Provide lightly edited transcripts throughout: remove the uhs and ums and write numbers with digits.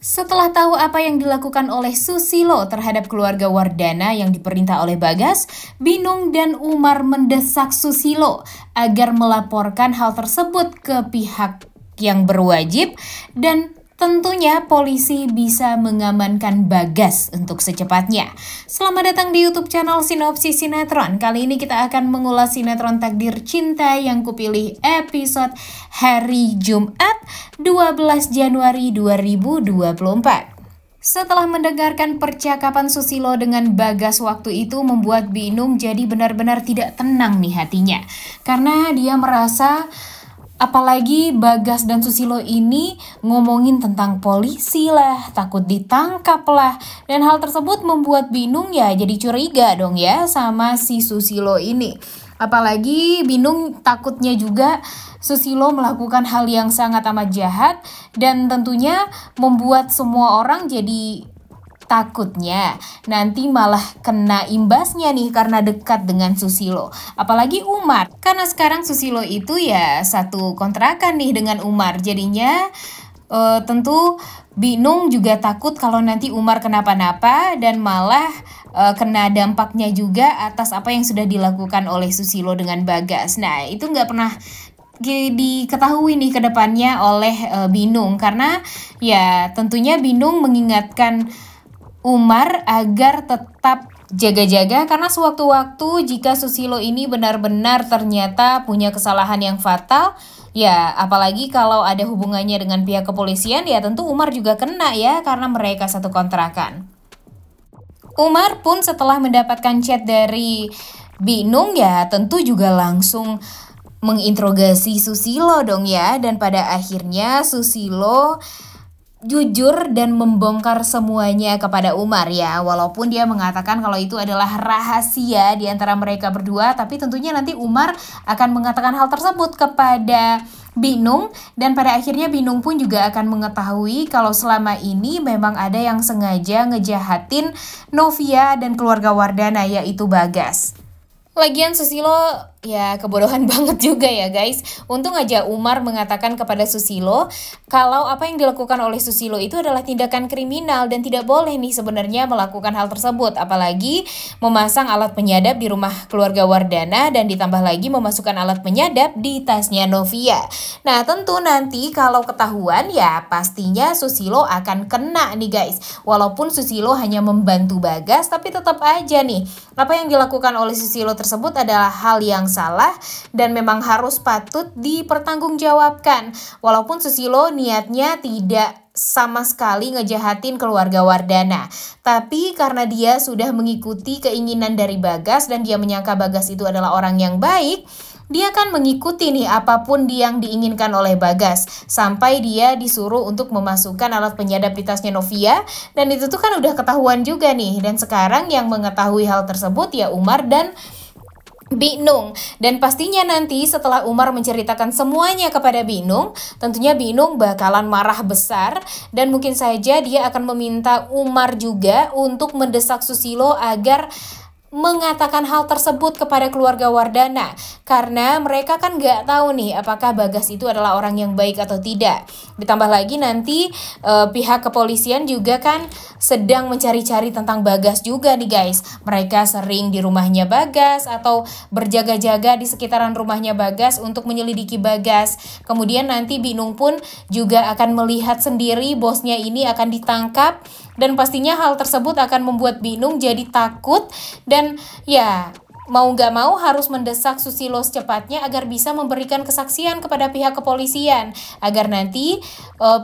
Setelah tahu apa yang dilakukan oleh Susilo terhadap keluarga Wardana yang diperintah oleh Bagas, Binung dan Umar mendesak Susilo agar melaporkan hal tersebut ke pihak yang berwajib dan tentunya polisi bisa mengamankan Bagas untuk secepatnya. Selamat datang di YouTube channel Sinopsis Sinetron. Kali ini kita akan mengulas sinetron Takdir Cinta yang kupilih episode hari Jumat 12 Januari 2024. Setelah mendengarkan percakapan Susilo dengan Bagas waktu itu membuat Binung jadi benar-benar tidak tenang nih hatinya. Karena dia merasa apalagi Bagas dan Susilo ini ngomongin tentang polisi lah, takut ditangkap lah. Dan hal tersebut membuat Binung ya jadi curiga dong ya sama si Susilo ini. Apalagi Binung takutnya juga Susilo melakukan hal yang sangat amat jahat dan tentunya membuat semua orang jadi takutnya nanti malah kena imbasnya nih karena dekat dengan Susilo. Apalagi Umar, karena sekarang Susilo itu ya satu kontrakan nih dengan Umar. Jadinya tentu Binung juga takut kalau nanti Umar kenapa-napa dan malah kena dampaknya juga atas apa yang sudah dilakukan oleh Susilo dengan Bagas. Nah itu nggak pernah diketahui nih ke depannya oleh Binung, karena ya tentunya Binung mengingatkan Umar agar tetap jaga-jaga karena sewaktu-waktu jika Susilo ini benar-benar ternyata punya kesalahan yang fatal, ya apalagi kalau ada hubungannya dengan pihak kepolisian, ya tentu Umar juga kena ya karena mereka satu kontrakan. Umar pun setelah mendapatkan chat dari Binung ya tentu juga langsung menginterogasi Susilo dong ya, dan pada akhirnya Susilo jujur dan membongkar semuanya kepada Umar ya, walaupun dia mengatakan kalau itu adalah rahasia di antara mereka berdua, tapi tentunya nanti Umar akan mengatakan hal tersebut kepada Binung dan pada akhirnya Binung pun juga akan mengetahui kalau selama ini memang ada yang sengaja ngejahatin Novia dan keluarga Wardana yaitu Bagas. Lagian Susilo ya kebodohan banget juga ya guys. Untung aja Umar mengatakan kepada Susilo kalau apa yang dilakukan oleh Susilo itu adalah tindakan kriminal dan tidak boleh nih sebenarnya melakukan hal tersebut. Apalagi memasang alat penyadap di rumah keluarga Wardana dan ditambah lagi memasukkan alat penyadap di tasnya Novia. Nah tentu nanti kalau ketahuan ya pastinya Susilo akan kena nih guys. Walaupun Susilo hanya membantu Bagas tapi tetap aja nih apa yang dilakukan oleh Susilo tersebut adalah hal yang salah dan memang harus patut dipertanggungjawabkan. Walaupun Susilo niatnya tidak sama sekali ngejahatin keluarga Wardana, tapi karena dia sudah mengikuti keinginan dari Bagas dan dia menyangka Bagas itu adalah orang yang baik, dia kan mengikuti nih apapun yang diinginkan oleh Bagas sampai dia disuruh untuk memasukkan alat penyadap di tasnya Novia, dan itu tuh kan udah ketahuan juga nih. Dan sekarang yang mengetahui hal tersebut ya Umar dan Binung, dan pastinya nanti setelah Umar menceritakan semuanya kepada Binung, tentunya Binung bakalan marah besar dan mungkin saja dia akan meminta Umar juga untuk mendesak Susilo agar mengatakan hal tersebut kepada keluarga Wardana, karena mereka kan nggak tahu nih apakah Bagas itu adalah orang yang baik atau tidak. Ditambah lagi nanti pihak kepolisian juga kan sedang mencari-cari tentang Bagas juga nih guys. Mereka sering di rumahnya Bagas atau berjaga-jaga di sekitaran rumahnya Bagas untuk menyelidiki Bagas. Kemudian nanti Binung pun juga akan melihat sendiri bosnya ini akan ditangkap, dan pastinya hal tersebut akan membuat Binung jadi takut dan ya mau nggak mau harus mendesak Susilo secepatnya agar bisa memberikan kesaksian kepada pihak kepolisian agar nanti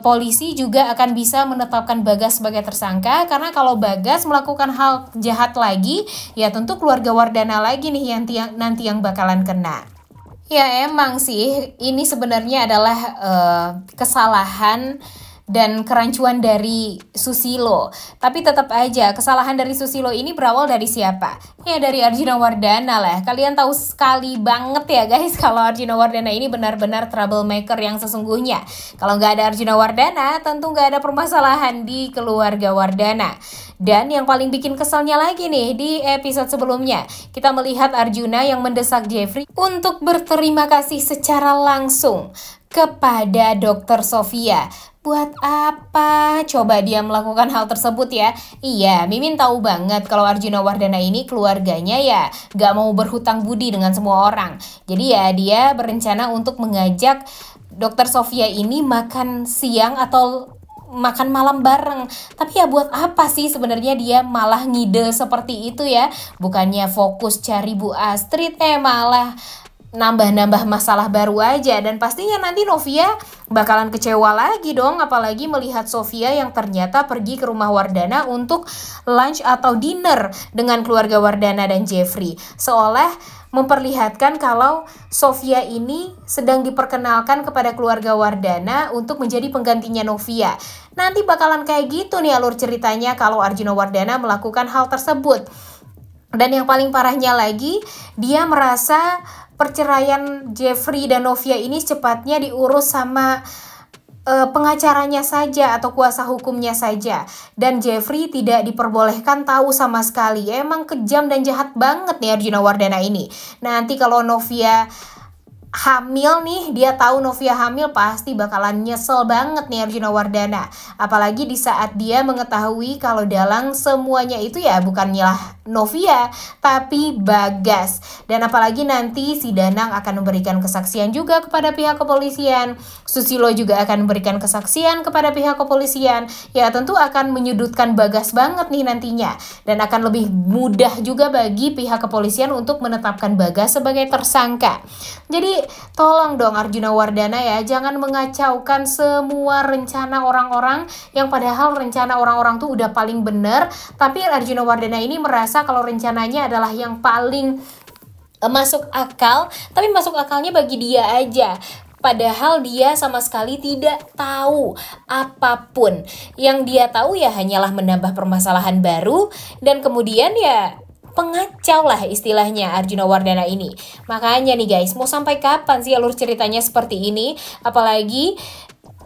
polisi juga akan bisa menetapkan Bagas sebagai tersangka, karena kalau Bagas melakukan hal jahat lagi ya tentu keluarga Wardana lagi nih yang nanti yang bakalan kena. Ya emang sih ini sebenarnya adalah kesalahan dan kerancuan dari Susilo. Tapi tetap aja kesalahan dari Susilo ini berawal dari siapa? Ya dari Arjuna Wardana lah. Kalian tahu sekali banget ya guys kalau Arjuna Wardana ini benar-benar troublemaker yang sesungguhnya. Kalau nggak ada Arjuna Wardana tentu nggak ada permasalahan di keluarga Wardana. Dan yang paling bikin kesalnya lagi nih di episode sebelumnya, kita melihat Arjuna yang mendesak Jeffrey untuk berterima kasih secara langsung kepada Dokter Sofia. Buat apa coba dia melakukan hal tersebut ya? Iya, Mimin tahu banget kalau Arjuna Wardana ini keluarganya ya gak mau berhutang budi dengan semua orang. Jadi ya dia berencana untuk mengajak Dokter Sofia ini makan siang atau makan malam bareng. Tapi ya buat apa sih sebenarnya dia malah ngide seperti itu ya? Bukannya fokus cari Bu Astrid, malah nambah-nambah masalah baru aja. Dan pastinya nanti Novia bakalan kecewa lagi dong, apalagi melihat Sofia yang ternyata pergi ke rumah Wardana untuk lunch atau dinner dengan keluarga Wardana dan Jeffrey, seolah memperlihatkan kalau Sofia ini sedang diperkenalkan kepada keluarga Wardana untuk menjadi penggantinya Novia. Nanti bakalan kayak gitu nih alur ceritanya kalau Arjuna Wardana melakukan hal tersebut. Dan yang paling parahnya lagi, dia merasa perceraian Jeffrey dan Novia ini secepatnya diurus sama pengacaranya saja atau kuasa hukumnya saja. Dan Jeffrey tidak diperbolehkan tahu sama sekali. Emang kejam dan jahat banget nih Arjuna Wardana ini. Nanti kalau Novia hamil nih, dia tahu Novia hamil, pasti bakalan nyesel banget nih Arjuna Wardana. Apalagi di saat dia mengetahui kalau dalang semuanya itu ya bukannya Novia, tapi Bagas. Dan apalagi nanti si Danang akan memberikan kesaksian juga kepada pihak kepolisian. Susilo juga akan memberikan kesaksian kepada pihak kepolisian. Ya tentu akan menyudutkan Bagas banget nih nantinya. Dan akan lebih mudah juga bagi pihak kepolisian untuk menetapkan Bagas sebagai tersangka. Jadi tolong dong Arjuna Wardana ya, jangan mengacaukan semua rencana orang-orang yang padahal rencana orang-orang tuh udah paling bener. Tapi Arjuna Wardana ini merasa kalau rencananya adalah yang paling masuk akal, tapi masuk akalnya bagi dia aja. Padahal dia sama sekali tidak tahu apapun. Yang dia tahu ya hanyalah menambah permasalahan baru dan kemudian ya pengacau lah istilahnya Arjuna Wardana ini. Makanya nih guys, mau sampai kapan sih alur ceritanya seperti ini? Apalagi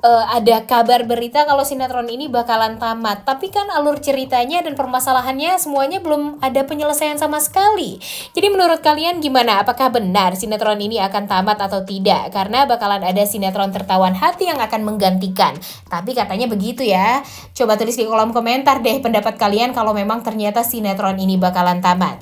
ada kabar berita kalau sinetron ini bakalan tamat. Tapi kan alur ceritanya dan permasalahannya semuanya belum ada penyelesaian sama sekali. Jadi menurut kalian gimana? Apakah benar sinetron ini akan tamat atau tidak? Karena bakalan ada sinetron Tertawan Hati yang akan menggantikan. Tapi katanya begitu ya. Coba tulis di kolom komentar deh pendapat kalian kalau memang ternyata sinetron ini bakalan tamat.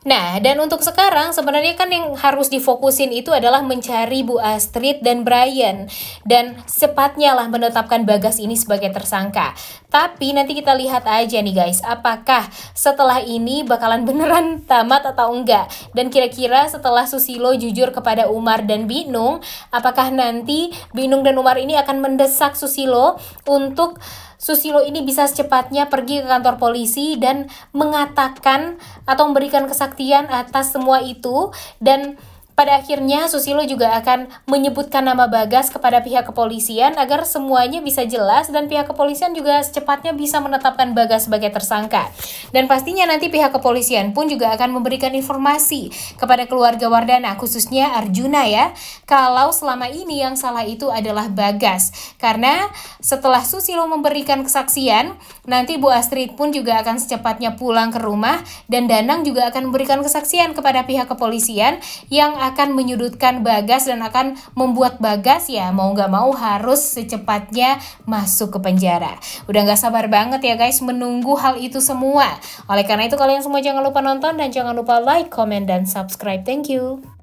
Nah, dan untuk sekarang sebenarnya kan yang harus difokusin itu adalah mencari Bu Astrid dan Brian. Dan secepatnya lah menetapkan Bagas ini sebagai tersangka. Tapi nanti kita lihat aja nih guys, apakah setelah ini bakalan beneran tamat atau enggak. Dan kira-kira setelah Susilo jujur kepada Umar dan Binung, apakah nanti Binung dan Umar ini akan mendesak Susilo untuk Susilo ini bisa secepatnya pergi ke kantor polisi dan mengatakan atau memberikan kesaktian atas semua itu. Dan pada akhirnya Susilo juga akan menyebutkan nama Bagas kepada pihak kepolisian agar semuanya bisa jelas dan pihak kepolisian juga secepatnya bisa menetapkan Bagas sebagai tersangka. Dan pastinya nanti pihak kepolisian pun juga akan memberikan informasi kepada keluarga Wardana, khususnya Arjuna ya, kalau selama ini yang salah itu adalah Bagas. Karena setelah Susilo memberikan kesaksian, nanti Bu Astrid pun juga akan secepatnya pulang ke rumah dan Danang juga akan memberikan kesaksian kepada pihak kepolisian yang akan menyudutkan Bagas dan akan membuat Bagas ya mau gak mau harus secepatnya masuk ke penjara. Udah gak sabar banget ya guys menunggu hal itu semua. Oleh karena itu kalian semua jangan lupa nonton dan jangan lupa like, comment, dan subscribe. Thank you.